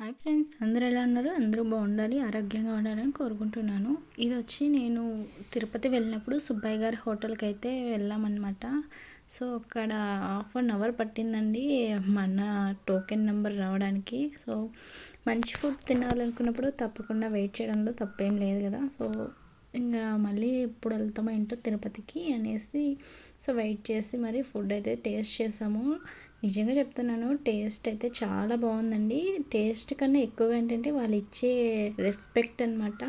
Hi friends, అందరూ ఎలా ఉన్నారు? అందరూ బాగుండాలి, ఆరోగ్యంగా ఉండాలని కోరుకుంటున్నాను. ఇది వచ్చి నేను తిరుపతి వెళ్ళినప్పుడు సుబ్బయ్య గారి హోటల్కి అయితే వెళ్ళామన్నమాట. సో అక్కడ హాఫ్ అన్ అవర్ పట్టిందండి మన టోకెన్ నెంబర్ రావడానికి. సో మంచి ఫుడ్ తినాలనుకున్నప్పుడు తప్పకుండా వెయిట్ చేయడంలో తప్పేం లేదు కదా. సో ఇంకా మళ్ళీ ఎప్పుడు వెళ్తామో ఏంటో తిరుపతికి అనేసి సో వెయిట్ చేసి మరి ఫుడ్ అయితే టేస్ట్ చేసాము. నిజంగా చెప్తున్నాను, టేస్ట్ అయితే చాలా బాగుందండి. టేస్ట్ కన్నా ఎక్కువగా ఏంటంటే వాళ్ళు ఇచ్చే రెస్పెక్ట్ అనమాట,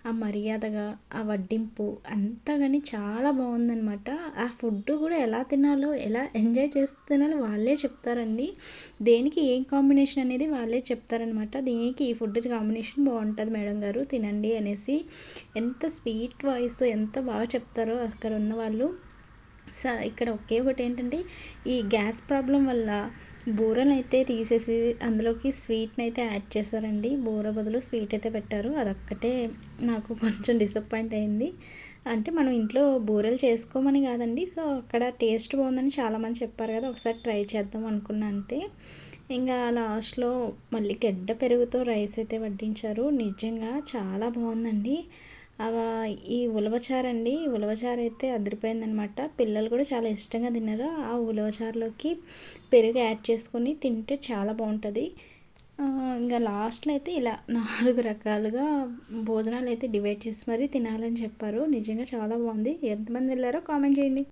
ఆ మర్యాదగా ఆ వడ్డింపు అంతా కానీ చాలా బాగుందనమాట. ఆ ఫుడ్ కూడా ఎలా తినాలో, ఎలా ఎంజాయ్ చేస్తూ తినాలో వాళ్ళే చెప్తారండి. దేనికి ఏం కాంబినేషన్ అనేది వాళ్ళే చెప్తారనమాట. దీనికి ఈ ఫుడ్ కాంబినేషన్ బాగుంటుంది మేడం గారు, తినండి అనేసి ఎంత స్వీట్ వాయిస్, ఎంత బాగా చెప్తారో అక్కడ ఉన్న వాళ్ళు. ఇక్కడ ఒకే ఒకటి ఏంటంటే, ఈ గ్యాస్ ప్రాబ్లం వల్ల బూరలు అయితే తీసేసి అందులోకి స్వీట్ని అయితే యాడ్ చేశారండి. బూర బదులు స్వీట్ అయితే పెట్టారు. అదొక్కటే నాకు కొంచెం డిసప్పాయింట్ అయింది. అంటే మనం ఇంట్లో బూరెలు చేసుకోమని కాదండి, సో అక్కడ టేస్ట్ బాగుందని చాలామంది చెప్పారు కదా, ఒకసారి ట్రై చేద్దాం అనుకున్నా అంతే. ఇంకా లాస్ట్లో మళ్ళీ గడ్డ పెరుగుతో రైస్ అయితే వడ్డించారు. నిజంగా చాలా బాగుందండి. ఈ ఉలవచారు అండి, ఉలవచారు అయితే అదిరిపోయిందనమాట. పిల్లలు కూడా చాలా ఇష్టంగా తిన్నారు. ఆ ఉలవచారులోకి పెరుగు యాడ్ చేసుకొని తింటే చాలా బాగుంటుంది. ఇంకా లాస్ట్లో అయితే ఇలా 4 రకాలుగా భోజనాలు అయితే డివైడ్ చేసి మరీ తినాలని చెప్పారు. నిజంగా చాలా బాగుంది. ఎంతమంది వెళ్ళారో కామెంట్ చేయండి.